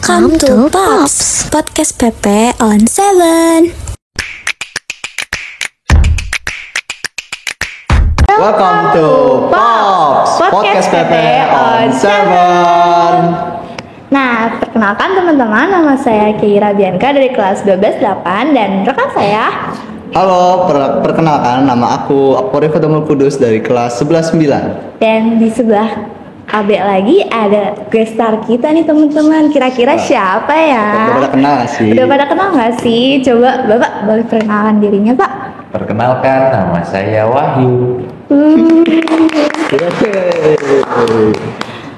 Welcome to Pops Podcast PP on 7. Welcome to Pops Podcast PP on 7. Nah, perkenalkan teman-teman, nama saya Keira Bianca dari kelas 12-8 dan rekan saya. Halo, perkenalkan nama aku Aporif Fadamul Kudus dari kelas 11-9. Dan di sebelah Abe lagi ada guest star kita nih teman-teman. Kira-kira siapa ya? Udah pada kenal gak sih? Udah pada kenal nggak sih? Coba Bapak boleh perkenalkan dirinya, Pak. Perkenalkan, nama saya Wahyu.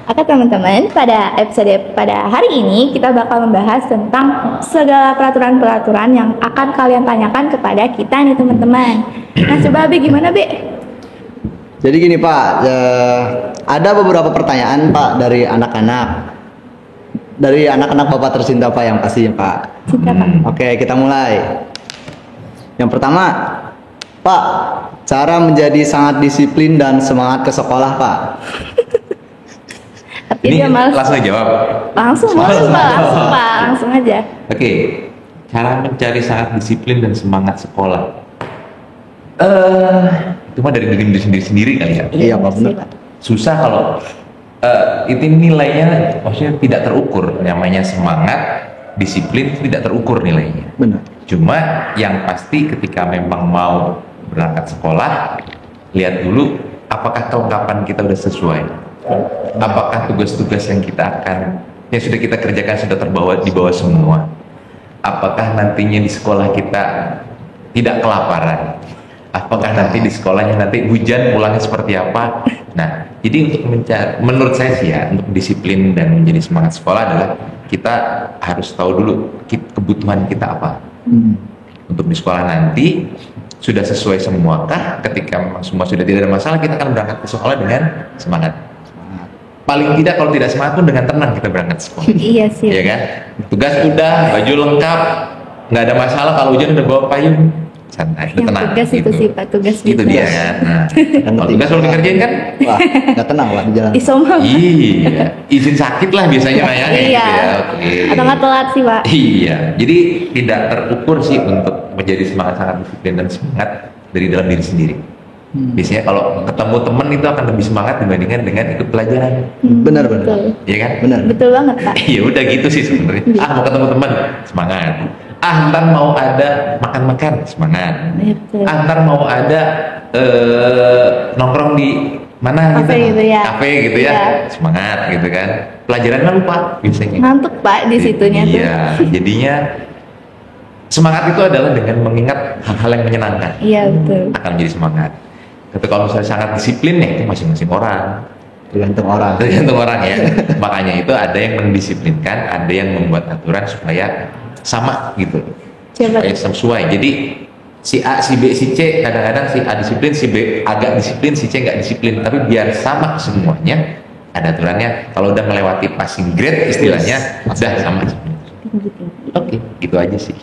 Oke teman-teman, pada episode pada hari ini kita bakal membahas tentang segala peraturan-peraturan yang akan kalian tanyakan kepada kita nih teman-teman. Nah coba Be, gimana Be? Jadi gini Pak, ada beberapa pertanyaan Pak dari anak-anak. Dari anak-anak Bapak tercinta Pak yang pastinya Pak. Cinta Pak. Oke, kita mulai. Yang pertama, Pak, cara menjadi sangat disiplin dan semangat ke sekolah Pak. Tapi Ini dia malas. langsung jawab. Langsung Pak, langsung aja. Oke, cara mencari sangat disiplin dan semangat sekolah. Itu mah dari diri sendiri kali ya. Iya, Pak, benar. Pak. Susah kalau itu nilainya, maksudnya tidak terukur. Namanya semangat, disiplin itu tidak terukur nilainya. Benar. Cuma yang pasti ketika memang mau berangkat sekolah, lihat dulu apakah kelengkapan kita udah sesuai. Apakah tugas-tugas yang sudah kita kerjakan sudah dibawa semua. Apakah nantinya di sekolah kita tidak kelaparan. Apakah nanti di sekolahnya nanti hujan pulangnya seperti apa. Nah, jadi untuk menurut saya sih ya, untuk disiplin dan menjadi semangat sekolah adalah kita harus tahu dulu kebutuhan kita apa. Untuk di sekolah nanti sudah sesuai semuakah? Ketika memang semua sudah tidak ada masalah, kita akan berangkat ke sekolah dengan semangat. Paling tidak kalau tidak semangat pun dengan tenang kita berangkat sekolah. Iya sih. Iya kan? Tugas udah, baju lengkap, nggak ada masalah. Kalau hujan udah bawa payung, santai, Yang tenang. tugas itu sih Pak, tugas Itu bisnis. dia kan. Nah, kalau tugas belum dikerjain kan? Wah, nggak tenang Pak di jalan. Isoma. Iya, izin sakit lah biasanya Pak ya. Iya. Gitu ya. Oke. Atau nggak telat sih Pak. Iya, jadi tidak terukur sih untuk menjadi sangat disiplin dan semangat dari dalam diri sendiri. Biasanya kalau ketemu teman itu akan lebih semangat dibandingkan dengan ikut pelajaran, Benar. Betul. iya kan? Benar. Betul banget Pak. Iya udah gitu sih sebenarnya. Mau ketemu teman, semangat. Ntar mau ada makan-makan, semangat. Iya, betul. Ntar mau ada nongkrong di mana Kafe gitu ya. Kafe gitu ya, Iya. semangat gitu kan. Pelajarannya lupa biasanya. Ngantuk Pak di situnya tuh. Iya, jadinya semangat itu adalah dengan mengingat hal-hal yang menyenangkan. Iya betul. Akan menjadi semangat. Tapi kalau misalnya sangat disiplin ya itu masing-masing orang. Tergantung orang. Tergantung orang ya. Makanya itu ada yang mendisiplinkan, ada yang membuat aturan supaya sama gitu. Coba. Supaya sesuai. Jadi si A, si B, si C kadang-kadang si A disiplin, si B agak disiplin, si C nggak disiplin. Tapi biar sama semuanya, ada aturannya. Kalau udah melewati passing grade istilahnya, udah sama. Oke, gitu aja sih.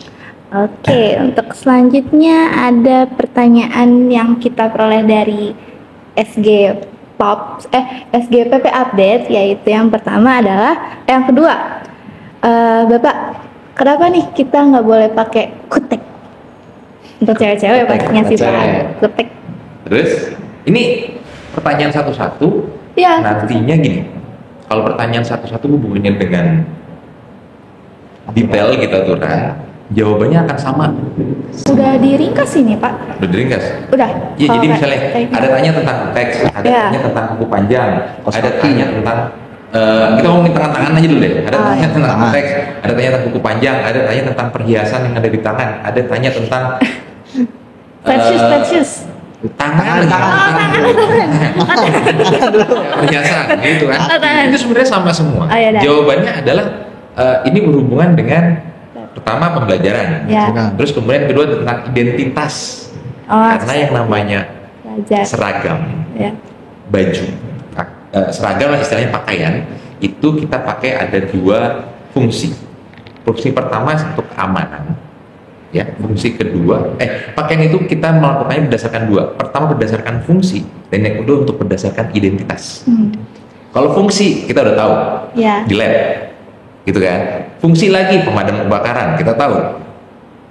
Oke, untuk selanjutnya ada pertanyaan yang kita peroleh dari SGPP Update, yaitu yang pertama adalah, yang kedua, Bapak, kenapa nih kita nggak boleh pakai kutek? Untuk cewek-cewek pastinya sih Pak, cewek. kutek. Terus, ini pertanyaan satu-satu. Ya. Nantinya gini, kalau pertanyaan satu-satu hubungannya dengan detail gitu aturan, jawabannya akan sama. Udah diringkas ini Pak? Udah diringkas? Udah. Iya, Kalau jadi kayak- misalnya kayak- ada tanya tentang teks, ada Ya. tanya tentang buku panjang, Kos ada kaki. tanya tentang kita ngomongin tangan-tangan aja dulu deh. Ada Oh, tanya iya. tentang Tangan. teks, ada tanya tentang buku panjang, ada tanya tentang perhiasan yang ada di tangan, ada tanya tentang Flat shoes. tangan. Perhiasan gitu kan. Oh, tangan. Itu sebenarnya sama semua. Oh, iya dah. Jawabannya adalah ini berhubungan dengan pertama pembelajaran. Ya. Terus kemudian kedua tentang identitas. Oh, Karena yang namanya belajar. seragam, Ya. baju, seragam istilahnya pakaian, itu kita pakai ada dua fungsi. Fungsi pertama untuk keamanan, ya. Fungsi kedua, pakaian itu kita melakukannya berdasarkan dua. Pertama berdasarkan fungsi, dan yang kedua untuk berdasarkan identitas. Kalau fungsi kita udah tahu Ya. di lab, gitu kan. Fungsi lagi pemadam kebakaran, kita tahu.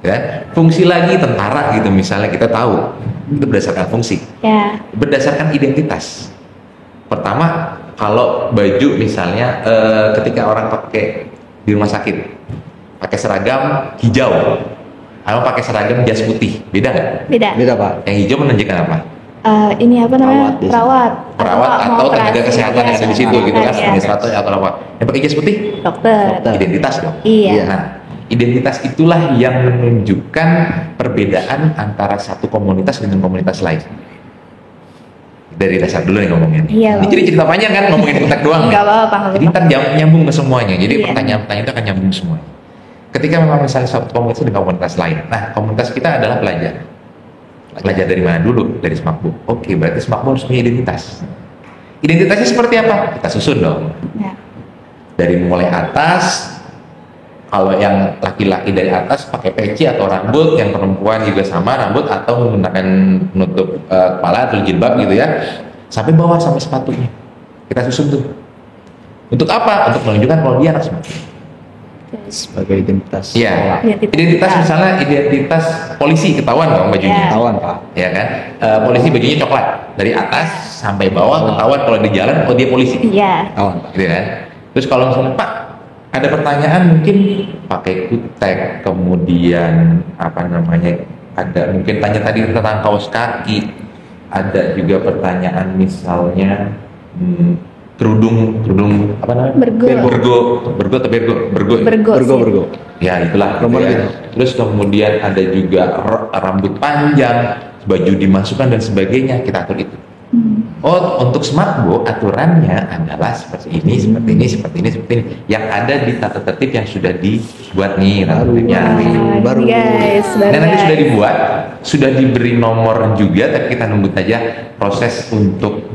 Ya, fungsi lagi tentara gitu misalnya, kita tahu. Itu berdasarkan fungsi. Ya. Berdasarkan identitas. Pertama, kalau baju misalnya ketika orang pakai di rumah sakit pakai seragam hijau, atau pakai seragam jas putih, beda nggak? Beda. Beda pak. Yang hijau menunjukkan apa? Ini apa namanya? Perawat biasanya. Perawat. Atau tenaga kesehatan yang ada di situ gitu kan, Ya. administrator atau apa? Yang pakai jas putih, Dokter. Dokter. identitas dong. Iya. Nah, identitas itulah yang menunjukkan perbedaan antara satu komunitas dengan komunitas lain. Dari dasar dulu nih ngomongin. Iya, Ini jadi cerita panjang kan, ngomongin kutek doang. Nggak apa-apa, nggak Jadi ntar nyambung ke semuanya. Jadi Iya. pertanyaan-pertanyaan itu akan nyambung semua. Ketika memang misalnya satu komunitas dengan komunitas lain. Nah, komunitas kita adalah pelajar. Pelajar dari mana dulu? Dari Semakbo. Oke, berarti Semakbo harus punya identitas. Identitasnya seperti apa? Kita susun dong. Ya. Dari mulai atas, kalau yang laki-laki dari atas pakai peci atau rambut, yang perempuan juga sama rambut atau menggunakan penutup kepala atau jilbab gitu ya, sampai bawah sampai sepatunya. Kita susun tuh. Untuk apa? Untuk menunjukkan kalau dia anak Semakbo. Sebagai identitas. Iya. Identitas. Identitas misalnya identitas polisi, ketahuan dong bajunya. Iya. Ketahuan pak. Ya kan? Polisi bajunya coklat dari atas sampai bawah, ketahuan kalau di jalan oh dia polisi. Iya. Ketahuan pak. Gitu kan? Terus kalau misalnya Pak ada pertanyaan mungkin pakai kutek, kemudian apa namanya, ada mungkin tanya tadi tentang kaos kaki, ada juga pertanyaan misalnya kerudung apa namanya? Bergo atau bergo ya? Bergo. Ya itulah gitu Nomor ya. gitu. Terus kemudian ada juga rambut panjang, baju dimasukkan dan sebagainya, kita atur itu. Oh, untuk Semakbo aturannya adalah seperti ini, seperti ini, seperti ini, seperti ini. Yang ada di tata tertib yang sudah dibuat nih tata tertibnya. Baru. Guys, Nah, nanti sudah dibuat, sudah diberi nomor juga, tapi kita nunggu aja proses untuk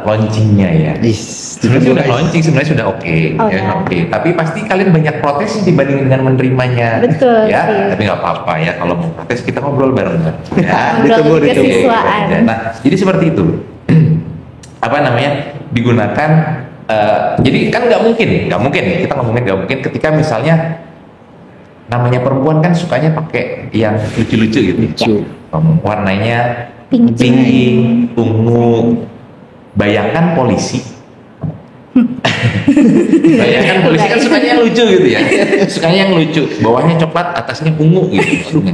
launchingnya ya. Sebenarnya sudah launching, sebenarnya sudah oke, Oh, ya, ya. oke. Tapi pasti kalian banyak protes dibanding dengan menerimanya. Betul Ya, sih. tapi nggak apa-apa ya. Kalau mau protes kita ngobrol bareng. Ya, Ngobrol ditunggu. kesiswaan. Nah, jadi seperti itu. Apa namanya, digunakan. Jadi kan nggak mungkin kita ngomongin nggak mungkin ketika misalnya namanya perempuan kan sukanya pakai yang lucu-lucu gitu. Lucu. Warnanya Pink. ungu. Bayangkan polisi. Bayangkan polisi kan sukanya yang lucu gitu ya. Sukanya yang lucu. Bawahnya coklat, atasnya ungu gitu.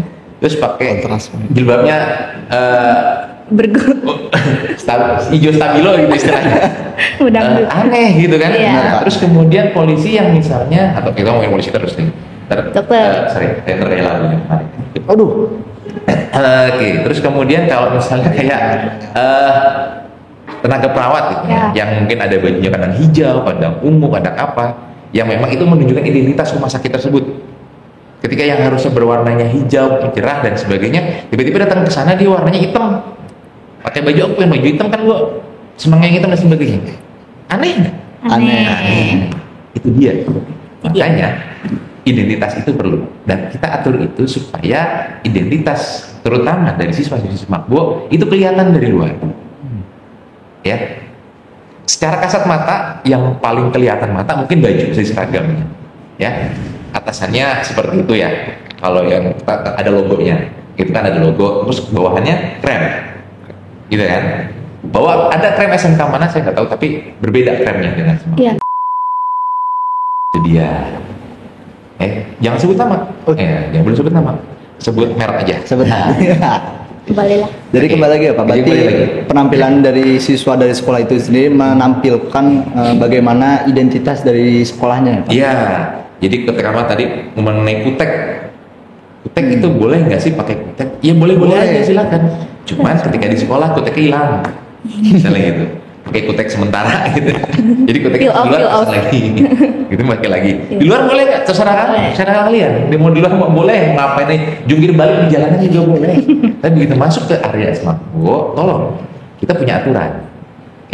Terus pakai Kontras. jilbabnya Bergo. hijau stabilo gitu istilahnya. Udah. Aneh gitu kan. Iya. Nah, terus kemudian polisi yang misalnya, atau kita ngomongin polisi terus nih. Dokter. Sorry, saya terrela dulu. Aduh. Oke, terus kemudian kalau misalnya kayak tenaga perawat gitu ya, yang mungkin ada bajunya kadang hijau, kadang ungu, kadang apa, yang memang itu menunjukkan identitas rumah sakit tersebut. Ketika yang harusnya berwarnanya hijau, cerah dan sebagainya, tiba-tiba datang ke sana dia warnanya hitam. Pakai baju apa yang baju hitam kan gua semangat hitam dan sebagainya. Aneh nggak? Aneh. Itu dia. Makanya identitas itu perlu, dan kita atur itu supaya identitas terutama dari siswa-siswa Semakbo itu kelihatan dari luar. Ya. Secara kasat mata yang paling kelihatan mata mungkin baju seragamnya. Ya. Atasannya seperti itu ya. Kalau yang ada logonya, itu kan ada logo, terus bawahannya krem. Gitu kan. Bahwa ada krem SMK mana saya nggak tahu, tapi berbeda kremnya dengan Semakbo. Iya. Itu dia. Jangan sebut nama. Jangan boleh sebut nama. Sebut merek aja. Sebentar. Kembali lah. Jadi Oke. kembali lagi ya Pak. Jadi Berarti kembali lagi. penampilan dari siswa dari sekolah itu sendiri menampilkan bagaimana identitas dari sekolahnya ya Pak? Iya. Jadi ketika tadi mengenai kutek itu boleh nggak sih pakai kutek? Iya boleh aja silakan. Cuman ketika di sekolah kuteknya hilang. Misalnya gitu. Pakai kutek sementara gitu. Jadi kuteknya Peel off, di luar peel off. lagi. Gitu pakai lagi. Di luar boleh nggak? Terserah kalian. Dia mau di luar mau boleh, ngapain nih? Jungkir balik di jalanan juga boleh. Tapi begitu masuk ke area Semakbo, tolong kita punya aturan.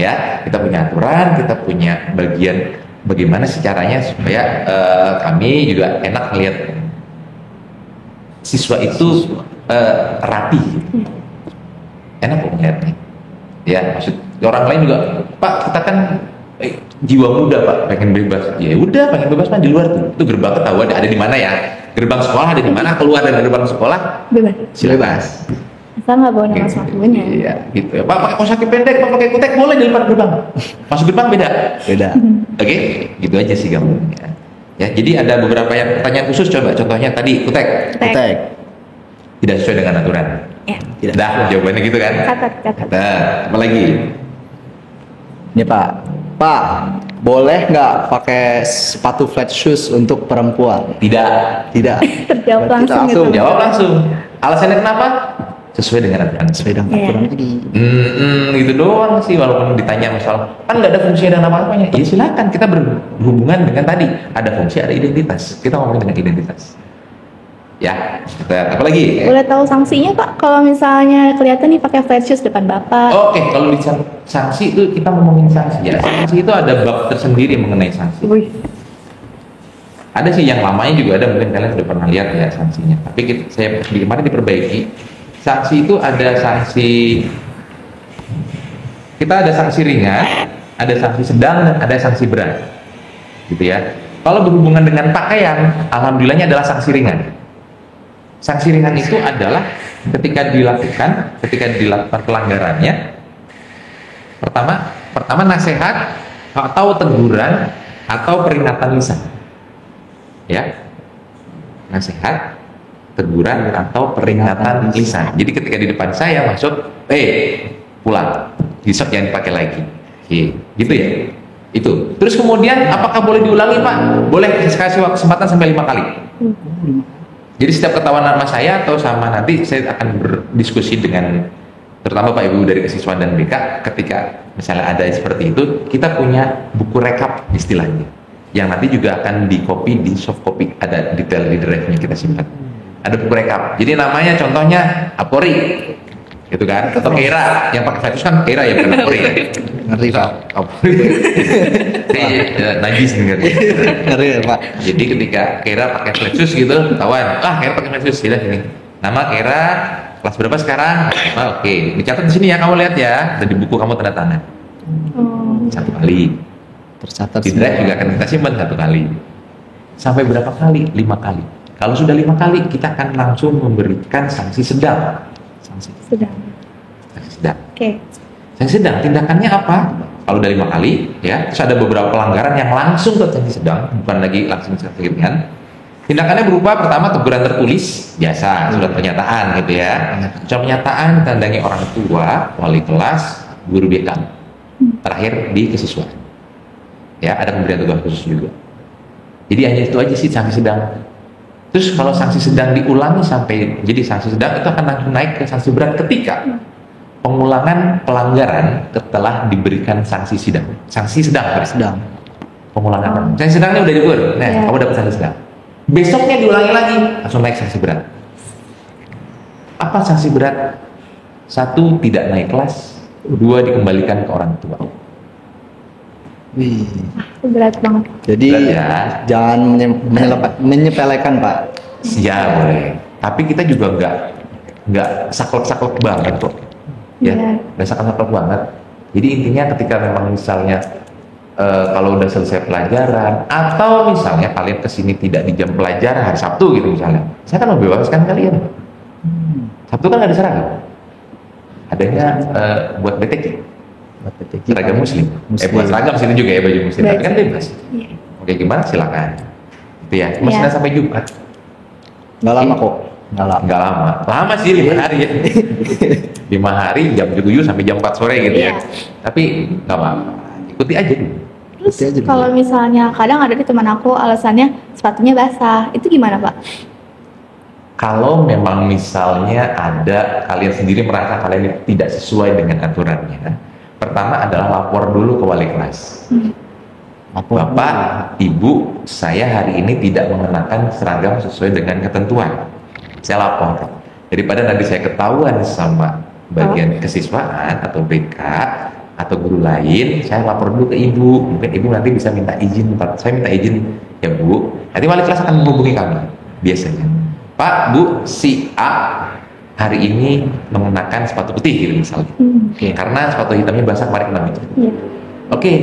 Ya, kita punya aturan, kita punya bagian bagaimana sih caranya supaya kami juga enak melihat siswa itu rapi. Enak kok melihatnya. Ya, maksud orang lain juga, Pak, kita kan jiwa muda Pak, pengen bebas. Ya udah, pengen bebas Pak di luar tuh. Itu gerbang ketahuan ada di mana ya? Gerbang sekolah ada di mana? Keluar dari gerbang sekolah Bebas. Bebas. Asal nggak bawa nama sepatunya. Iya, gitu. Pak pakai kaos kaki pendek, Pak pakai kutek boleh di depan gerbang. Masuk gerbang beda. Beda. Oke, gitu aja sih gambarnya. Ya, jadi ada beberapa yang pertanyaan khusus coba. Contohnya tadi kutek Kutek. tidak sesuai dengan aturan. Ya. Tidak. Dah, jawabannya gitu kan? Catat. Nah, apa lagi? Ini Pak. Pak, boleh nggak pakai sepatu flat shoes untuk perempuan? Tidak. Tidak. Terjawab Berarti langsung gitu. Jawab langsung. Alasannya kenapa? Sesuai dengan aturan. Sesuai dengan Iya. aturan lagi. Gitu doang sih, walaupun ditanya masalah kan nggak ada fungsi dan apa-apanya. Ya silakan, kita berhubungan dengan tadi ada fungsi, ada identitas. Kita ngomongin dengan identitas. Ya, kita apa lagi? Boleh tahu sanksinya Pak kalau misalnya kelihatan nih pakai flat shoes depan Bapak? Oke, kalau di sanksi itu kita ngomongin sanksi ya. Sanksi itu ada bab tersendiri mengenai sanksi. Wih. Ada sih yang lamanya juga ada, mungkin kalian sudah pernah lihat ya sanksinya. Tapi saya kemarin diperbaiki. Sanksi itu ada sanksi, kita ada sanksi ringan, ada sanksi sedang, dan ada sanksi berat, gitu ya. Kalau berhubungan dengan pakaian, alhamdulillahnya adalah sanksi ringan. Sanksi ringan itu adalah ketika dilakukan pelanggarannya, pertama nasihat atau teguran atau peringatan lisan, ya, nasihat, teguran atau peringatan lisan. Jadi ketika di depan saya masuk, pulang, besok jangan dipakai lagi. Gitu ya. Itu. Terus kemudian apakah boleh diulangi Pak? Boleh, kasih kesempatan sampai 5 kali. Jadi setiap ketahuan nama saya atau sama nanti saya akan berdiskusi dengan terutama Pak Ibu dari kesiswaan dan BK, ketika misalnya ada seperti itu, kita punya buku rekap istilahnya. Yang nanti juga akan di copy, di soft copy, ada detail di drive-nya kita simpan. Ada buku rekap. Jadi namanya contohnya Apori, gitu kan? Atau Kera, yang pakai flatus kan Kera ya, bukan Apori ya. Ngeri Pak. Apori. Najis dengar. Ngeri ya Pak. Jadi ketika Kera pakai flatus gitu, ketahuan. Kera pakai flatus, sini. Nama Kera, kelas berapa sekarang? Oke, dicatat di sini ya, kamu lihat ya. Ada di buku kamu tanda tangan. Satu kali. Tercatat Di drive juga akan kita simpan 1 kali. Sampai berapa kali? 5 kali. Kalau sudah 5 kali, kita akan langsung memberikan sanksi sedang. Sanksi Sedang. sedang. Oke. Sanksi sedang, tindakannya apa? Kalau udah 5 kali, ya, terus ada beberapa pelanggaran yang langsung ke sanksi sedang, bukan lagi langsung sanksi ringan. Tindakannya berupa pertama teguran tertulis, biasa, surat pernyataan gitu ya. Surat pernyataan ditandangi orang tua, wali kelas, guru BK. Terakhir di kesiswaan. Ya, ada pemberian tugas khusus juga. Jadi hanya itu aja sih sanksi sedang. Terus kalau sanksi sedang diulangi sampai jadi sanksi sedang, itu akan langsung naik ke sanksi berat ketika pengulangan pelanggaran setelah diberikan sanksi sedang. Sanksi sedang, sedang. pengulangan. Sanksi sedang ini udah diukur. Nah, Ya. kamu dapat sanksi sedang. Besoknya diulangi lagi, langsung naik sanksi berat. Apa sanksi berat? 1, tidak naik kelas. 2, dikembalikan ke orang tua. Wih. Itu berat banget. Jadi Berat ya. jangan menyepelekan Pak. Ya boleh. Tapi kita juga nggak saklek-saklek banget kok. Ya, Iya. nggak saklek-saklek banget. Jadi intinya ketika memang misalnya kalau udah selesai pelajaran atau misalnya kalian kesini tidak di jam pelajaran hari Sabtu gitu misalnya, saya kan membebaskan kalian. Sabtu kan nggak ada seragam. Adanya buat BTK. Seragam muslim. Buat seragam sini juga ya baju muslim. Tapi kan bebas. Iya. Oke, gimana silakan. Itu ya. Cuma Iya. Senin sampai Jumat. Nggak lama kok. Nggak lama. Nggak lama. Lama sih 5 hari ya. 5 hari jam 7 sampai jam 4 sore gitu ya. Iya. Tapi nggak apa-apa. Ikuti aja dulu. Terus Itu aja dulu. kalau misalnya kadang ada di teman aku alasannya sepatunya basah, itu gimana Pak? Kalau memang misalnya ada kalian sendiri merasa kalian ini tidak sesuai dengan aturannya, pertama adalah lapor dulu ke wali kelas. Bapak, Ibu, saya hari ini tidak mengenakan seragam sesuai dengan ketentuan. Saya lapor. Daripada nanti saya ketahuan sama bagian kesiswaan atau BK atau guru lain, saya lapor dulu ke Ibu. Mungkin Ibu nanti bisa minta izin. Saya minta izin, ya Bu. Nanti wali kelas akan menghubungi kami biasanya. Pak, Bu, si A hari ini mengenakan sepatu putih gitu misalnya. Karena sepatu hitamnya basah kemarin kena hujan. Iya. Oke,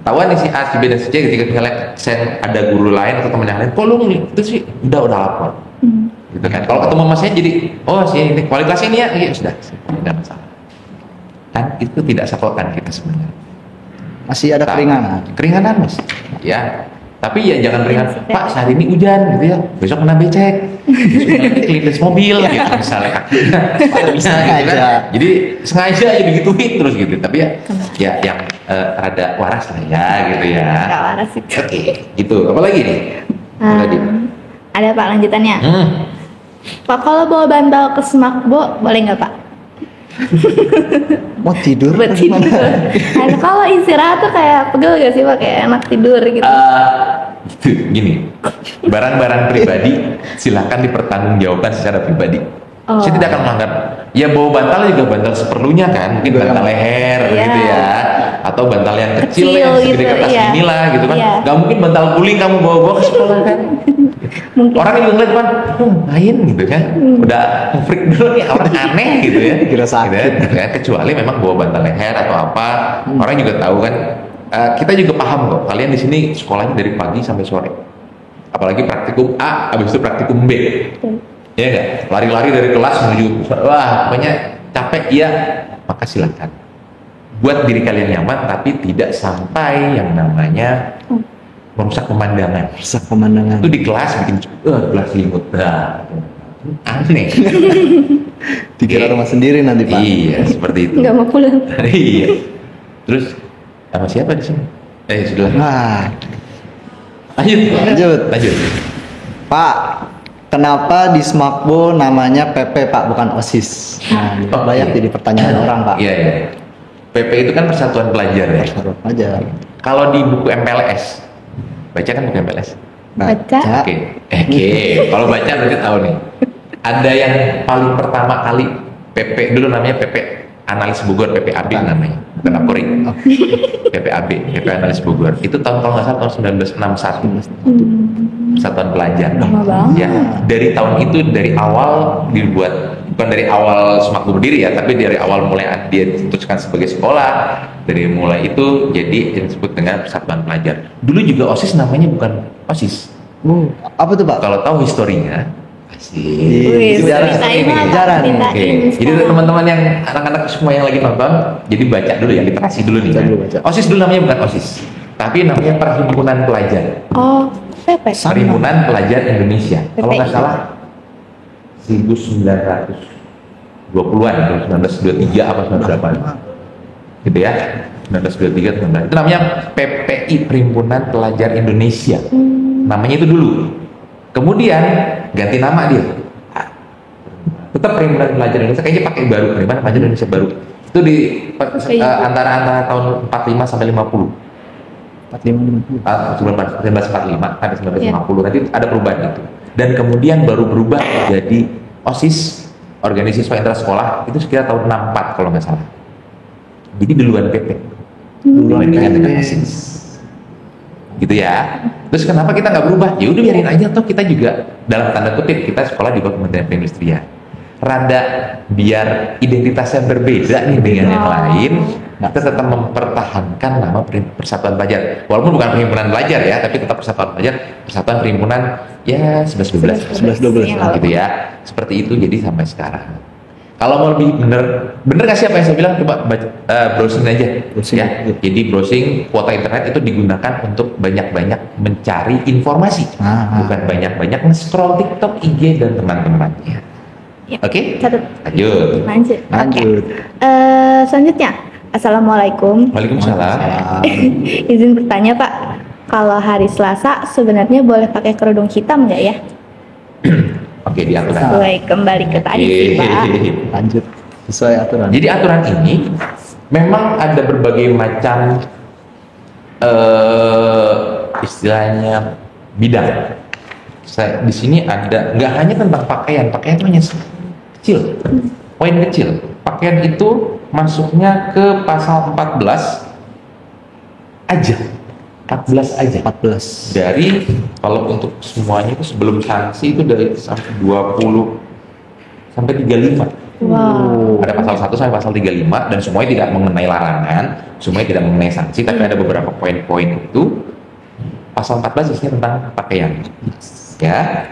ketahuan nih si A, si B dan si C ketika misalnya saya ada guru lain atau teman yang lain, kok lu itu sih udah lapor. Gitu kan. Kalau ketemu sama saya jadi, oh sih ini kualitasnya ini ya sudah, tidak masalah. Kan itu tidak sakokan kita sebenarnya. Masih ada Keringanan mas. Ya. Tapi ya jangan ringan. Pak, sehari ini hujan gitu ya. Besok kena becek. Besok kelindes mobil gitu misalnya. Bisa gitu kan. Jadi sengaja aja digituin terus gitu. Tapi ya yang rada waras lah ya gitu ya. Gak waras itu. Oke, gitu. Apa lagi nih? Tadi. Ada Pak lanjutannya. Pak, kalau bawa bantal ke Smakbo boleh nggak Pak? Mau tidur? Buat tidur. Nah, kalau istirahat tuh kayak pegel gak sih Pak? Kayak enak tidur gitu. Gini, barang-barang pribadi silakan dipertanggungjawabkan secara pribadi. Saya tidak akan melanggar. Ya bawa bantal juga bantal seperlunya kan, mungkin bantal leher gitu ya, atau bantal yang kecil yang segede gitu, kertas inilah gitu kan. Iya. Gak mungkin bantal guling kamu bawa-bawa ke sekolah kan. Mungkin. Orang juga ngeliat kan, ngapain gitu kan, udah freak dulu nih orang aneh gitu ya. Kira sakit. Gitu kan. Kecuali memang bawa bantal leher atau apa, orang juga tahu kan. Kita juga paham kok, kalian di sini sekolahnya dari pagi sampai sore. Apalagi praktikum A, habis itu praktikum B. Ya enggak? Lari-lari dari kelas menuju, wah pokoknya capek iya, maka silakan. Buat diri kalian nyaman, tapi tidak sampai yang namanya merusak pemandangan. Rusak pemandangan. Itu di kelas bikin, kelas selimut, aneh. Dikira rumah sendiri nanti Pak. Iya, seperti itu. Nggak mau pulang. Iya. Terus sama siapa di sini? Sudah. Nah, Lanjut. Pak, kenapa di Smakbo namanya PP Pak, bukan OSIS? Nah, banyak jadi pertanyaan orang Pak. Iya. PP itu kan Persatuan Pelajar ya. Persatuan Pelajar. Kalau di buku MPLS, baca kan buku MPLS? Baca. Oke. Kalau baca berarti tahu nih. Ada yang paling pertama kali PP dulu namanya PP Analis Bogor, PPAB namanya, bukan Kapolri. PPAB, PP Analis Bogor. Itu tahun kalau nggak salah tahun 1961. Persatuan Pelajar. Lama banget. Ya, dari tahun itu dari awal dibuat, bukan dari awal Smakbo berdiri ya, tapi dari awal mulai dia diputuskan sebagai sekolah. Dari mulai itu jadi yang disebut dengan Persatuan Pelajar. Dulu juga OSIS namanya bukan OSIS. Apa tuh Pak? Kalau tahu historinya, Wih, sejarah nih. Oke. Jadi teman-teman yang anak-anak semua yang lagi nonton, jadi baca dulu ya, literasi dulu nih. Kan? Baca. OSIS dulu namanya bukan OSIS, tapi namanya Perhimpunan Pelajar. Oh, PP. Perhimpunan Pelajar Indonesia. Kalau nggak salah 1920-an, 1923 apa 1928. Gitu ya. 1923 19. Itu namanya PPI, Perhimpunan Pelajar Indonesia. Namanya itu dulu. Kemudian ganti nama dia. Tetap Perhimpunan Pelajar Indonesia, kayaknya pakai baru, Perhimpunan Pelajar Indonesia baru. Itu di antara tahun 45 sampai 50. 1945 sampai 1950 nanti ada perubahan itu. Dan kemudian baru berubah menjadi OSIS, Organisasi Siswa Intrasekolah, itu sekitar tahun 64 kalau nggak salah. Jadi duluan PP. Dibandingkan dengan OSIS. Gitu ya. Terus kenapa kita nggak berubah? Ya udah biarin aja, toh kita juga dalam tanda kutip kita sekolah di bawah Kementerian Perindustrian. Rada biar identitasnya berbeda nih dengan yang lain, kita tetap mempertahankan nama Persatuan Pelajar. Walaupun bukan Perhimpunan Pelajar ya, tapi tetap Persatuan Pelajar, Persatuan Perhimpunan ya 11-12 gitu ya. Seperti itu jadi sampai sekarang. Kalau mau lebih bener nggak sih apa yang saya bilang? Coba browsing aja. Ya. Jadi browsing kuota internet itu digunakan untuk banyak-banyak mencari informasi, bukan banyak-banyak nge-scroll TikTok, IG dan teman-temannya. Ya. Oke? Lanjut. Lanjut. Selanjutnya, Assalamualaikum. Waalaikumsalam. Izin bertanya Pak, kalau hari Selasa sebenarnya boleh pakai kerudung hitam nggak ya? Oke, di aturan. Sesuai kembali ke tadi sih Pak. Lanjut. Sesuai aturan. Jadi aturan ini memang ada berbagai macam istilahnya bidang. Di sini ada nggak hanya tentang pakaian itu hanya kecil, poin kecil. Pakaian itu masuknya ke pasal 14 aja. 14 aja. 14. Dari kalau untuk semuanya itu sebelum sanksi itu dari sampai 20 sampai 35. Wow. Ada pasal 1 sampai pasal 35 dan semuanya tidak mengenai larangan, semuanya tidak mengenai sanksi, tapi ada beberapa poin-poin itu. Pasal 14 isinya tentang pakaian. Ya.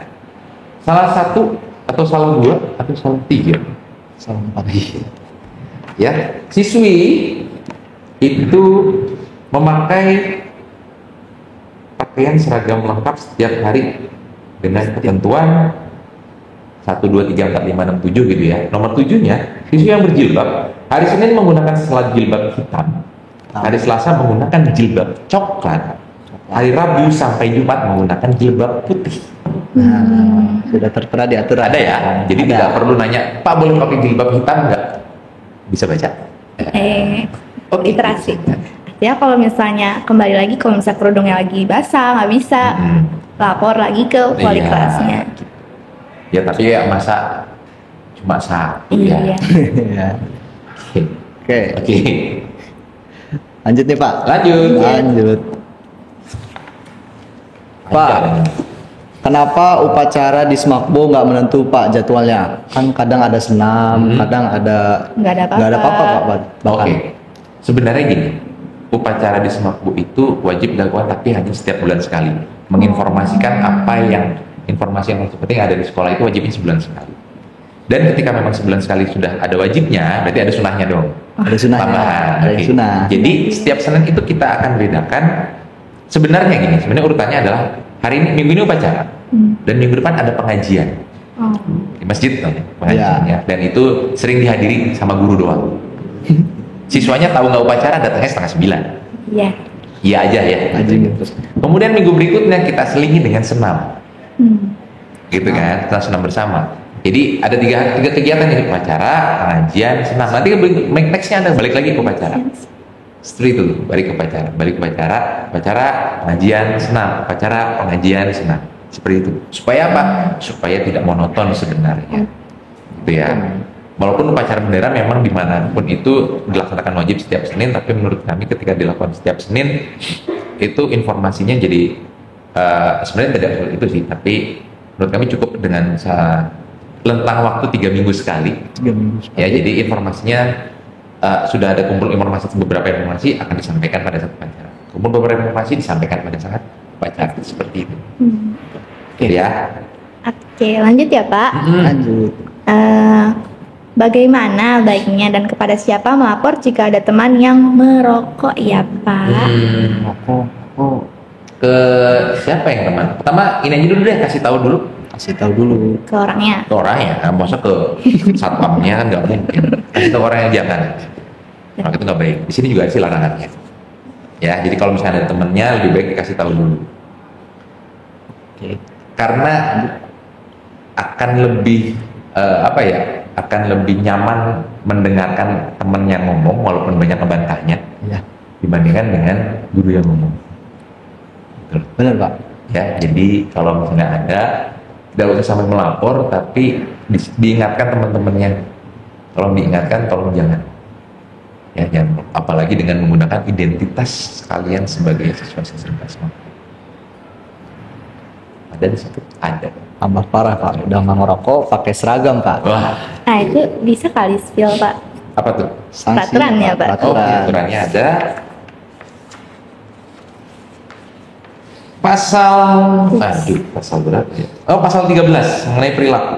Salah satu atau salah dua atau salah tiga. Salah 4. Ya, siswi itu memakai pakaian seragam lengkap setiap hari dengan ketentuan 1, 2, 3, 4, 5, 6, 7 gitu ya. Nomor 7-nya, siswi yang berjilbab hari Senin menggunakan jilbab hitam, hari Selasa menggunakan jilbab coklat, hari Rabu sampai Jumat menggunakan jilbab putih. Nah, sudah tertera di aturan. Ada ya, jadi Ada. tidak perlu nanya, Pak boleh pakai jilbab hitam nggak? Bisa baca. Oke. Literasi. Ya kalau misalnya kembali lagi kalau misalnya kerudungnya lagi basah nggak bisa lapor lagi ke wali Iya. kelasnya. Ya tapi ya masa cuma satu ya. Iya. Ya. Oke. Oke, Oke. lanjut nih Pak. Lanjut. Pak, kenapa upacara di Semakbo nggak menentu Pak jadwalnya? Kan kadang ada senam, kadang ada Nggak ada nggak ada apa-apa. apa-apa Pak. Bahkan. Oke. Sebenarnya gini, upacara di Semakbo itu wajib dilakukan tapi hanya setiap bulan sekali. Menginformasikan apa yang informasi yang penting ada di sekolah itu wajibnya sebulan sekali. Dan ketika memang sebulan sekali sudah ada wajibnya, berarti ada sunahnya dong. Ada sunahnya. Tambahan. Ada Oke. sunah. Jadi setiap Senin itu kita akan bedakan. Sebenarnya gini, sebenarnya urutannya adalah hari ini minggu ini upacara dan minggu depan ada pengajian Oh. di masjid dong pengajiannya. Dan itu sering dihadiri sama guru doang. Siswanya tahu nggak upacara datangnya 8:30. Iya. Iya aja ya. Anjing. Kemudian minggu berikutnya kita selingi dengan senam, Hmm. gitu kan? Kita senam bersama. Jadi ada tiga kegiatan ini, upacara, pengajian, senam. Nanti nextnya ada balik lagi ke upacara. Setelah itu balik ke upacara, pengajian, senam, upacara, pengajian, senam. Seperti itu. Supaya apa? Supaya tidak monoton sebenarnya. Gitu ya. Walaupun upacara bendera memang dimanapun itu dilaksanakan wajib setiap Senin, tapi menurut kami ketika dilakukan setiap Senin itu informasinya jadi sebenarnya tidak seperti itu sih, tapi menurut kami cukup dengan lentang waktu 3 minggu sekali. 3 minggu. Ya, jadi informasinya sudah ada kumpul informasi, beberapa informasi akan disampaikan pada saat upacara. Kumpul beberapa informasi disampaikan pada saat upacara, seperti itu. Oke ya. Oke, lanjut ya Pak. Lanjut. Bagaimana baiknya dan kepada siapa melapor jika ada teman yang merokok ya Pak? Oh, Ke siapa yang teman? Pertama ini aja dulu deh, kasih tahu dulu kasih tahu dulu. Ke orangnya. ke orangnya. Nah, masa ke satpamnya kan nggak mungkin. Kasih tahu orangnya jangan. Kalau itu nggak baik. Di sini juga sih larangannya. Ya, jadi kalau misalnya ada temennya lebih baik dikasih tahu dulu. Oke. Karena akan lebih akan lebih nyaman mendengarkan temen yang ngomong walaupun banyak ngebantahnya Ya, dibandingkan dengan guru yang ngomong. Betul. benar Pak. Ya, jadi kalau misalnya ada, tidak usah sampai melapor, tapi diingatkan teman-temannya. Tolong diingatkan, tolong jangan. Ya, jangan. Apalagi dengan menggunakan identitas kalian sebagai siswa-siswa Basma. Ada di situ? Ada. Tambah parah Pak. Udah nggak ngerokok, pakai seragam Pak. Wah, Nah itu bisa kali spill Pak. apa tuh? Sanksi, Peraturannya, Pak. Oh, aturannya ada. Pasal berapa ya? Oh, pasal 13 mengenai perilaku.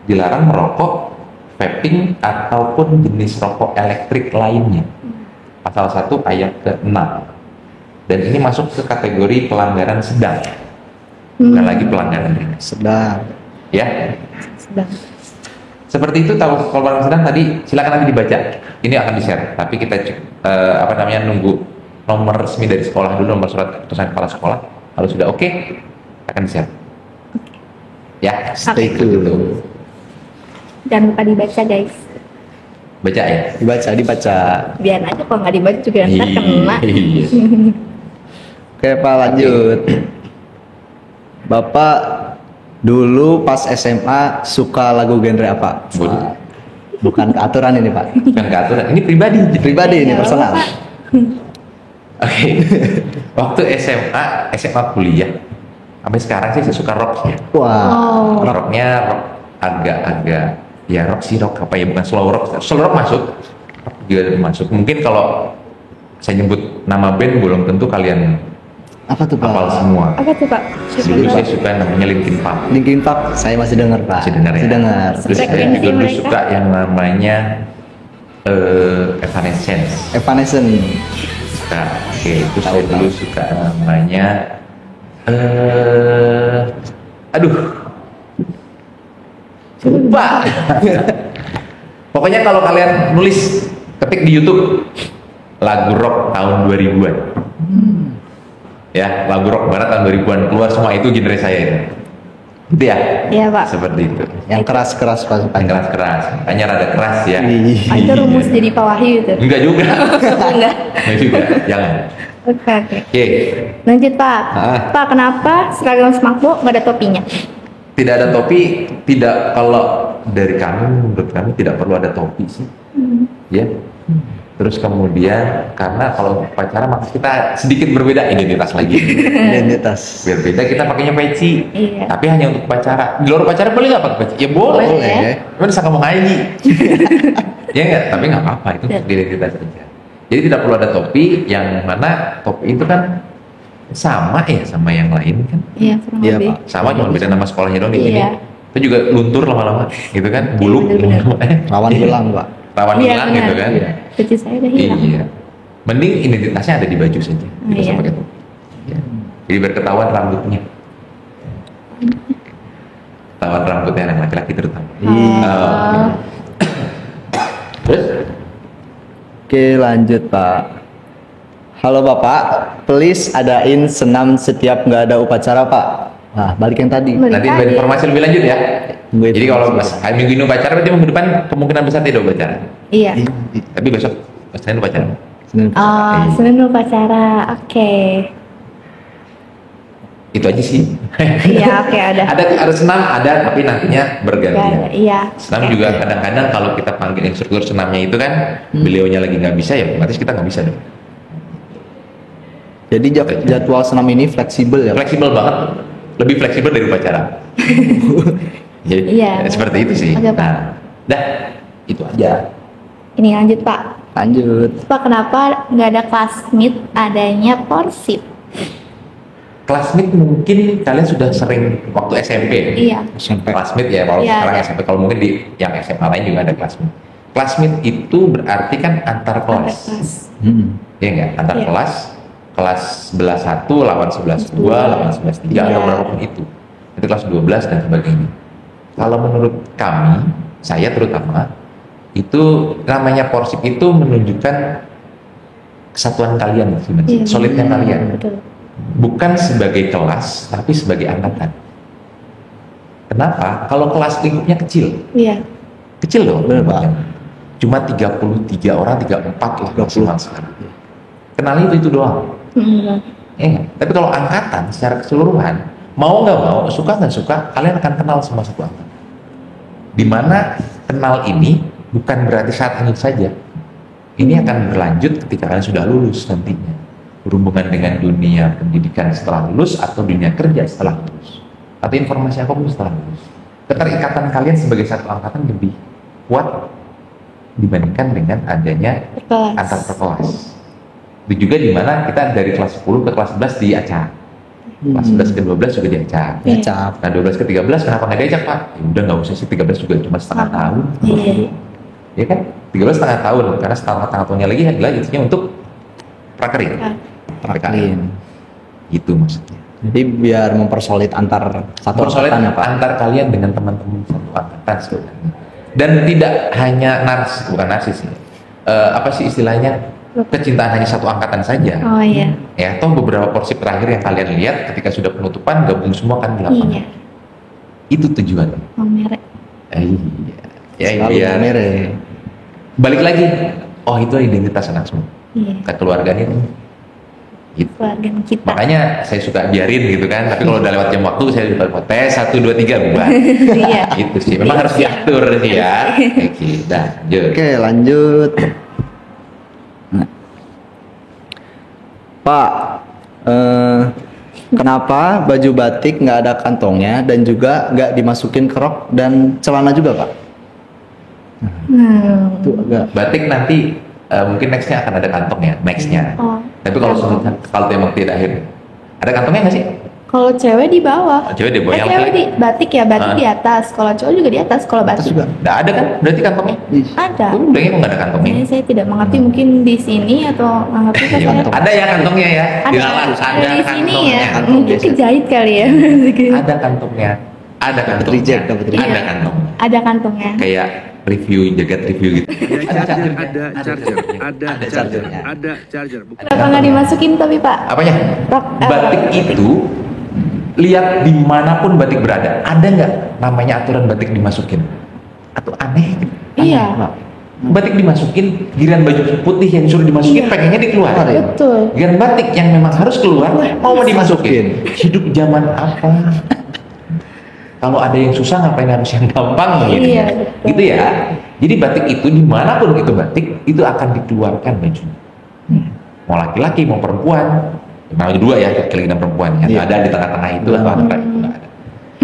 Dilarang merokok, vaping ataupun jenis rokok elektrik lainnya. Pasal 1 ayat ke-6. Dan ini masuk ke kategori pelanggaran sedang. Bukan lagi pelanggaran ringan. Sedang. Ya. Sedang. Seperti itu, tahu kalau barang sedang tadi silakan nanti dibaca. Ini akan di-share, tapi kita nunggu nomor resmi dari sekolah dulu, nomor surat keputusan kepala sekolah. Kalau sudah oke, akan di-share. Ya, Stay Oke. tune. Jangan lupa dibaca guys. Baca ya. Dibaca. Biar aja kalau nggak dibaca juga ntar kena. Iya. Oke Pak, lanjut. Bapak dulu pas SMA suka lagu genre apa? Waduh. Bukan keaturan ini Pak. Bukan keaturan, ini pribadi. Pribadi ini Ya, personal. Pak. Oke. Waktu SMA kuliah, sampai sekarang sih saya suka rock ya. Wah. Oh. Rocknya rock agak-agak ya rock sih, rock apa ya, bukan slow rock masuk, rock juga masuk. Mungkin kalau saya nyebut nama band belum tentu kalian Apa tuh Pak? hafal semua. Apa tuh Pak? Dulu saya suka namanya Linkin Park. Linkin Park saya masih dengar Pak. Masih dengar ya? Masih dengar. Terus saya Frekuensi juga dulu mereka? suka yang namanya Evanescence. Evanescence. Nah, oke, itu Tahu, saya dulu tahu. suka namanya aduh, lupa. Pokoknya kalau kalian nulis, ketik di YouTube lagu rock tahun 2000-an. Ya, lagu rock barat tahun 2000-an keluar semua, itu genre saya itu. Gitu ya? Iya Pak. Seperti itu. Yang keras-keras Pak. Yang keras-keras, hanya rada keras ya. Itu rumus jadi Pak Wahyu itu. Enggak juga. Enggak. Enggak juga, jangan. Oke oke. Oke, Lanjut Pak. Ah. Pak kenapa seragam smakbo nggak ada topinya? tidak ada topi, tidak, kalau dari kami, menurut kami tidak perlu ada topi sih, ya. Terus kemudian karena kalau upacara maka kita sedikit berbeda identitas lagi. Identitas. Berbeda, kita pakainya peci, Iya. tapi hanya untuk upacara. Di luar upacara boleh nggak pakai peci? Ya boleh. Boleh. Cuma disangka mau ngaji. Ya nggak, tapi nggak apa-apa, itu untuk identitas saja. Jadi tidak perlu ada topi, yang mana topi itu kan sama ya sama yang lain kan. Iya kurang Iya lebih. Pak. Sama, cuma beda nama sekolahnya doang di sini. Iya. Itu juga luntur lama-lama, gitu kan, buluk. bener-bener. Rawan hilang Pak. Rawan Iya, hilang benar. gitu kan. Iya. Peci saya udah hilang. Iya. Mending identitasnya ada di baju saja. Tidak usah Iya. pakai topi. Ya. Jadi berketahuan rambutnya. Ketahuan rambutnya anak laki-laki terutama. Iya. Oh. Terus? Oke lanjut Pak. Halo Bapak, please adain senam setiap nggak ada upacara Pak. Nah balik yang tadi. Balik. Nanti ada informasi lebih lanjut ya. Tunggu Jadi kalau informasi. hari minggu ini upacara, berarti minggu depan kemungkinan besar tidak upacara. Iya. Tapi besok Senin upacara. Senin. Oh, Senin upacara. Oke. Itu aja sih. Iya, oke ada. Ada senam, ada, tapi nantinya bergantian. Iya. Senam Oke. juga kadang-kadang kalau kita panggil instruktur senamnya itu kan beliaunya lagi nggak bisa, ya otomatis kita nggak bisa dong. Jadi jadwal senam ini fleksibel ya Pak? Fleksibel banget, lebih fleksibel dari upacara. Jadi Iya. seperti itu sih. Oke, Pak. Nah, dah itu aja. Ini lanjut Pak. Lanjut. Pak kenapa nggak ada classmate, adanya porsip? Classmate mungkin kalian sudah sering waktu SMP. Iya. SMP. Classmate ya, kalau Iya, sekarang ada. SMP, kalau mungkin di yang SMA lain juga ada classmate. Classmate itu berarti kan antar kelas. Kelas. Iya nggak? Antar Iya. kelas sebelah 1 lawan 11 2 lawan 11 3 atau Iya. berapapun itu kelas 12 dan sebagainya. Kalau menurut kami, saya terutama, itu namanya porsip itu menunjukkan kesatuan kalian sebenarnya, Iya, solidnya benar. kalian, Betul. bukan sebagai kelas tapi sebagai angkatan. Kenapa? Kalau kelas lingkupnya kecil, Iya. kecil loh, Benar, Pak. cuma 33 orang, 34 lah maksimal sekarang. Kenalnya itu doang. Hmm. Ya, tapi kalau angkatan secara keseluruhan, mau nggak mau, suka nggak suka, kalian akan kenal sama satu angkatan. Dimana kenal ini bukan berarti saat ini saja. Ini akan berlanjut ketika kalian sudah lulus nantinya. Berhubungan dengan dunia pendidikan setelah lulus atau dunia kerja setelah lulus. Atau informasi apapun setelah lulus. Keterikatan kalian sebagai satu angkatan lebih kuat dibandingkan dengan adanya Kelas. antar perkelas. Itu juga di mana kita dari kelas 10 ke kelas 11 diacak. Kelas 11 ke 12 juga diacak. Ya cap. Nah 12 ke 13 kenapa nggak diajak Pak? Ya udah nggak usah sih, 13 juga cuma setengah tahun. Iya. Ya kan? 13 setengah tahun, karena setengah tahunnya lagi adalah intinya untuk prakerin. Prakerin. Gitu maksudnya. Jadi biar mempersolid antar satu Persoalan angkatan ya Pak. antar kalian dengan teman-teman satu angkatan sebenarnya. Dan tidak hanya bukan narsis ya. Apa sih istilahnya? Kecintaan hanya satu angkatan saja. Oh iya. Ya, atau beberapa porsi terakhir yang kalian lihat ketika sudah penutupan gabung semua kan di lapangan. Iya. Itu tujuan. Mau merek. Iya. Ya Selalu biar merek. balik lagi. Oh itu identitas anak semua. Iya. Kekeluargaan itu. Gitu. Keluarga kita. Makanya saya suka biarin gitu kan. Tapi kalau udah lewat jam waktu saya suka tes 1 2 3 bubar. Iya. Itu sih. Memang harus diatur sih ya. Oke, dah. Lanjut. Oke lanjut. Nah. Pak, kenapa baju batik nggak ada kantongnya dan juga nggak dimasukin ke rok dan celana juga Pak? Hmm. Itu agak Batik nanti mungkin nextnya akan ada kantongnya, nextnya. Oh. Tapi kalau kalau emang tidak akhir, ada kantongnya nggak sih? Kalau cewek di bawah. Oh, cewek di bawah, yang Cewek laki-laki? di batik ya, batik Ah. di atas. Kalau cowok juga di atas. Kalau batik juga. Nggak ada kan? Berarti kantongnya? ada. Gue bilangnya kok nggak ada kantongnya. Ini saya tidak mengerti, mungkin di sini atau nggak ngerti kan Ya saya. udah. Ada ya kantongnya ya? Ada, Dilawan, ada di sini ya. Kantong Mungkin biasa. kejahit kali ya. Ada kantongnya. Ada kantongnya. reject, dapat reject. Ada kantongnya. Ada kantongnya. Kayak review, jagat review gitu. Ada chargernya. Ada charger. Bukan. Kenapa nggak dimasukin tapi Pak? Apanya? Batik itu lihat dimanapun batik berada, ada nggak namanya aturan batik dimasukin? Atau aneh? Iya. Pak. Batik dimasukin, giliran baju putih yang disuruh dimasukin, Iya. pengennya dikeluarin. Betul. Giliran batik yang memang harus keluar, mau dimasukin. Hidup zaman apa? Kalau ada yang susah ngapain harus yang gampang gitu, Iya, betul. gitu ya. Jadi batik itu dimanapun itu batik itu akan dikeluarkan bajunya. Mau laki-laki mau perempuan, namanya dua ya, laki-laki dan perempuan ya. Iya. Ada di tengah-tengah itu atau antara itu nggak ada.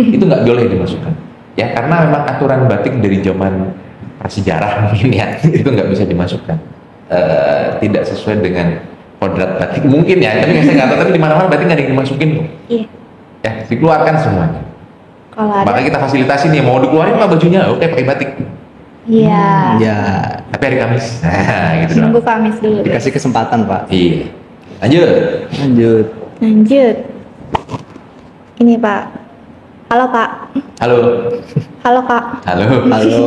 Itu nggak boleh dimasukkan. Ya karena memang aturan batik dari zaman prasejarah mungkin ya itu nggak bisa dimasukkan. Tidak sesuai dengan kodrat batik mungkin ya. Tapi saya nggak tahu. Tapi di mana-mana batik nggak ada yang dimasukin kok. Iya. Ya dikeluarkan semuanya. Kalau ada. Makanya kita fasilitasi nih, mau dikeluarin nggak bajunya, oke pakai batik. Iya. ya Tapi hari Kamis, nah gitu Minggu doang. Kamis dulu. dikasih kesempatan Pak. Iya. Lanjut. Lanjut. Lanjut. Ini Pak. Halo Pak. Halo. Halo Kak. Halo. Halo.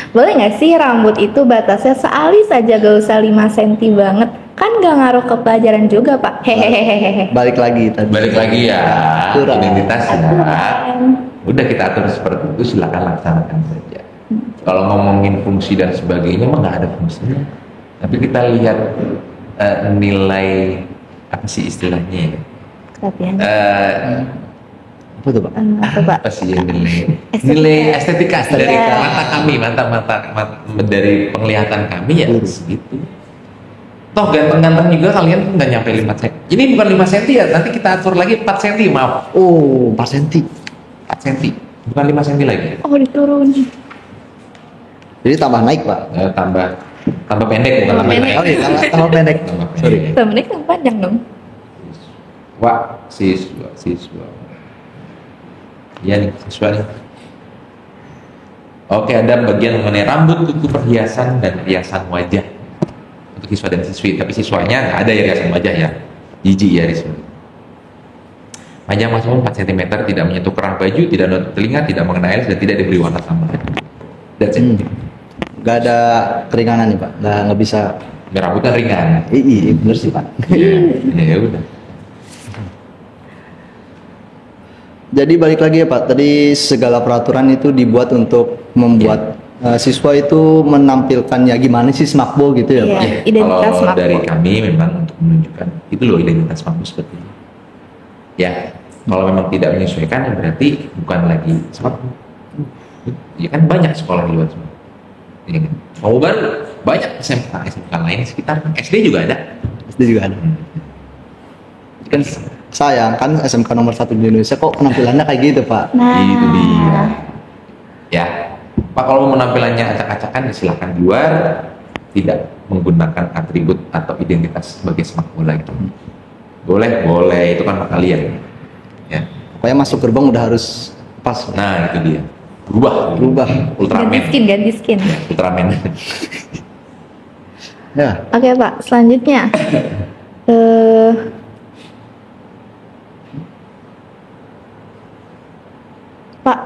Boleh nggak sih rambut itu batasnya sealis saja, gak usah 5 cm banget? Kan nggak ngaruh ke pelajaran juga Pak. Hehehehe. Balik lagi tadi. Balik lagi ya. Aturan. Identitas ya. Aturan. Udah kita atur seperti itu, silakan laksanakan saja. Kalau ngomongin fungsi dan sebagainya mah nggak ada fungsinya. Tapi kita lihat nilai apa sih istilahnya ya? Latihan. Apa tuh Pak? Apa Pak? Apa sih ya nilai Estetika. nilai estetika dari Iya. mata kami, mata dari penglihatan kami ya segitu. Toh ganteng-ganteng juga kalian nggak nyampe 5 cm. Ini bukan 5 cm ya, nanti kita atur lagi 4 cm, maaf. Oh, 4 cm. 4 cm, bukan 5 cm lagi. Oh diturunin. Jadi tambah naik Pak. Tambah pendek bukan Tambah tambah pendek. naik. Oh iya, tambah pendek. Tambah pendek. Sorry. Temennya kan panjang dong. Siswa. Iya nih, siswa nih. Oke, ada bagian mengenai rambut, kuku, perhiasan, dan riasan wajah untuk siswa dan siswi. Tapi siswanya nggak ada ya riasan wajah ya. Jijik ya siswa. Panjang maksimum 4 cm, tidak menyentuh kerah baju, tidak menutup telinga, tidak mengenai alis, dan tidak diberi warna tambahan. That's it. Gak ada keringanan nih Pak. Nggak bisa. Rambut kan ringan. Iya, bener sih Pak. Iya, ya udah. Jadi balik lagi ya Pak. Tadi segala peraturan itu dibuat untuk membuat siswa itu menampilkannya gimana sih smakbo gitu ya Iya. Pak. Ya, Identitas kalau makmur. dari kami memang untuk menunjukkan itu loh identitas makmur seperti ini. Ya, kalau memang tidak menyesuaikan ya berarti bukan lagi makmur. Ya kan banyak sekolah di luar sana. Ya kan? Mau baru banyak SMK lain di sekitar SD juga ada. SD juga ada. Kan sayang kan SMK nomor 1 di Indonesia kok penampilannya kayak gitu Pak. Nah. Itu dia. Ya, Pak kalau mau penampilannya acak-acakan silakan di luar, tidak menggunakan atribut atau identitas sebagai sepak bola itu. Boleh, itu kan hak kalian. Ya. Pokoknya masuk gerbang udah harus pas. Nah, itu dia. Berubah. Ultraman. Ganti skin. Ultraman. Ya. Oke Pak, selanjutnya. Pak,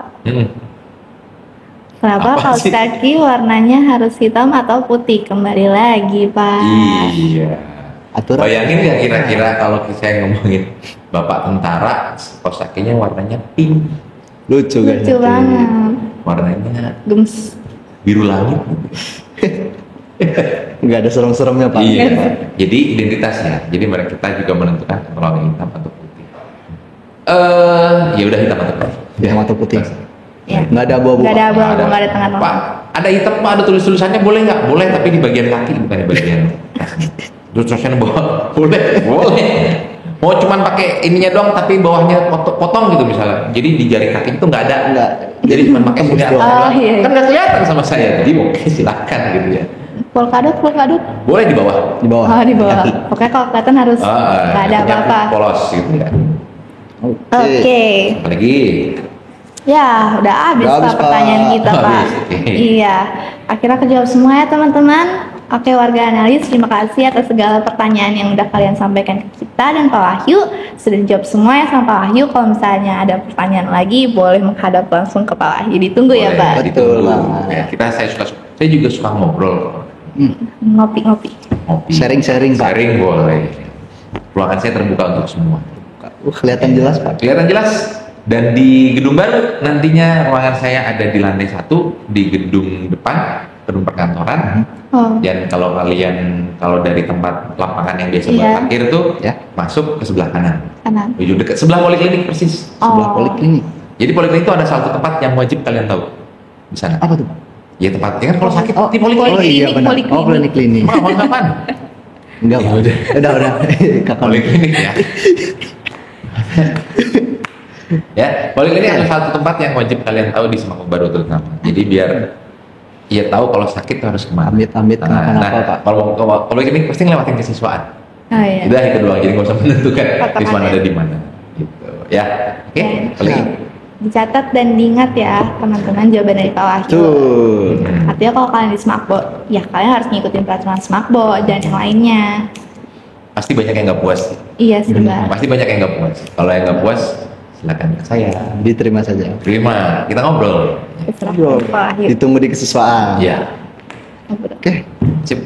kenapa Apa kaos sih? kaki warnanya harus hitam atau putih? Kembali lagi Pak. Iya. Aturan. Bayangin nggak kira-kira kalau saya ngomongin bapak tentara, kaos kakinya warnanya pink, Lucu kan? Lucu banget. warnanya Gemes. biru langit. Nggak ada serem-seremnya Pak. Iya. Jadi identitasnya. Jadi mereka kita juga menentukan kalau yang hitam atau putih. Ya udah hitam atau putih. Hitam atau putih. Ya. Nggak ada abu-abu. Nggak ada Pak. abu-abu, nggak ada tengah-tengah. Pak, ada hitam Pak, ada tulisannya boleh nggak? Boleh, tapi di bagian kaki bukan di bagian. Terus tulisannya boleh. mau cuman pakai ininya doang tapi bawahnya potong gitu misalnya. Jadi di jari kaki itu nggak ada. Enggak. Jadi cuma pakai Tembus sini doang. atas Oh, doang. iya, iya. Kan nggak kelihatan sama saya. Jadi oke silakan gitu ya. Polkadot. Boleh di bawah. Di bawah. Oh, di bawah. Pokoknya kalau kelihatan harus nggak ada yang apa-apa. polos gitu ya. Oke. Apalagi Ya, udah habis Udah Pak habis, Pak. pertanyaan kita, Habis, Pak. oke. Iya. Akhirnya kejawab semua ya, teman-teman. Oke, warga analis, terima kasih atas segala pertanyaan yang udah kalian sampaikan ke kita dan Pak Wahyu. Sudah dijawab semua ya sama Pak Wahyu. Kalau misalnya ada pertanyaan lagi, boleh menghadap langsung ke Pak Wahyu. Ditunggu ya, boleh, Pak. Betul, ditunggu. Pak. Ya, saya juga suka ngobrol. Ngopi-ngopi. Ngopi. Sharing-sharing, Pak. Sharing boleh. Ruangan saya terbuka untuk semua. Kelihatan jelas, Pak. Kelihatan jelas. Dan di gedung baru nantinya ruangan saya ada di lantai 1 di gedung depan, gedung perkantoran. Oh. Dan kalau dari tempat lapangan yang biasa Iya. buat parkir tuh Ya. masuk ke sebelah kanan. Kanan. Menuju dekat sebelah poliklinik persis. Sebelah Oh. poliklinik. Jadi poliklinik itu ada satu tempat yang wajib kalian tahu di sana. Apa tuh, Pak? Ya tempat ya kan kalau sakit Oh, di poliklinik. Oh iya benar. Poliklinik. Oh, klinik. Mau kapan? Enggak, Ya Pak. udah. Udah. Kakak. Poliklinik ya. Ya, poliklinik adalah satu tempat yang wajib kalian tahu di Semakau Baru terutama. Jadi biar tahu kalau sakit tuh harus kemana. Amit-amit kenapa-napa, Pak. Kalau ke poliklinik pasti ngelewatin kesiswaan. Oh, iya. Udah itu doang, jadi nggak usah menentukan Patokannya. siswaan ada di mana. Gitu. Ya, oke. Ya. Apalagi? Dicatat dan diingat ya, teman-teman, jawaban dari Pak Wahyu. Tuh. Artinya kalau kalian di Smakbo, ya kalian harus ngikutin peraturan Smakbo dan yang lainnya. Pasti banyak yang nggak puas. Iya sih, Mbak. Pasti banyak yang nggak puas. Kalau yang nggak puas, silakan ke saya. Diterima saja. Terima, kita ngobrol. Terserah Bro, Pak Wahyu. ditunggu di kesesuaian. Iya, Ngobrol. Oke, sip.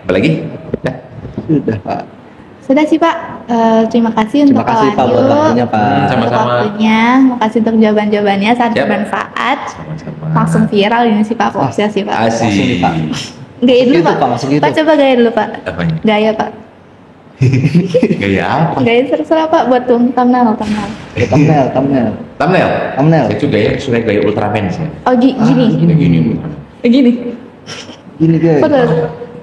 Apalagi? Dah. sudah, Pak. Sudah sih Pak. Terima kasih Terima untuk kasih, Pak, buat waktunya, Pak. Untuk Sama-sama. waktunya, makasih untuk jawaban-jawabannya sangat Siap. bermanfaat. Sama-sama. Langsung viral ini sih Pak, fokusnya sih Pak. Asik. Langsung nih, Pak. Gaya dulu Masuk Pak. YouTube, Pak, masuk YouTube. Pak coba gaya dulu Pak. Apanya? Gaya Pak. Gaya apa? Gaya terserah Pak buat thumbnail. Thumbnail. Thumbnail? Thumbnail. Saya tuh gaya Ultraman saya. Oh gini. Gini. Gini. Gini, guys. Betul.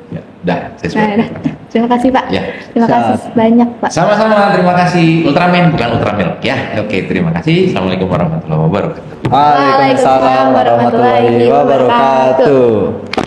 Ya, dah, saya Nah, sudah. dah. Terima kasih Pak. Ya. Terima kasih Siap. banyak Pak. Sama-sama, terima kasih. Ultraman bukan Ultramilk ya. Oke, terima kasih. Assalamualaikum warahmatullahi wabarakatuh. Waalaikumsalam warahmatullahi wabarakatuh.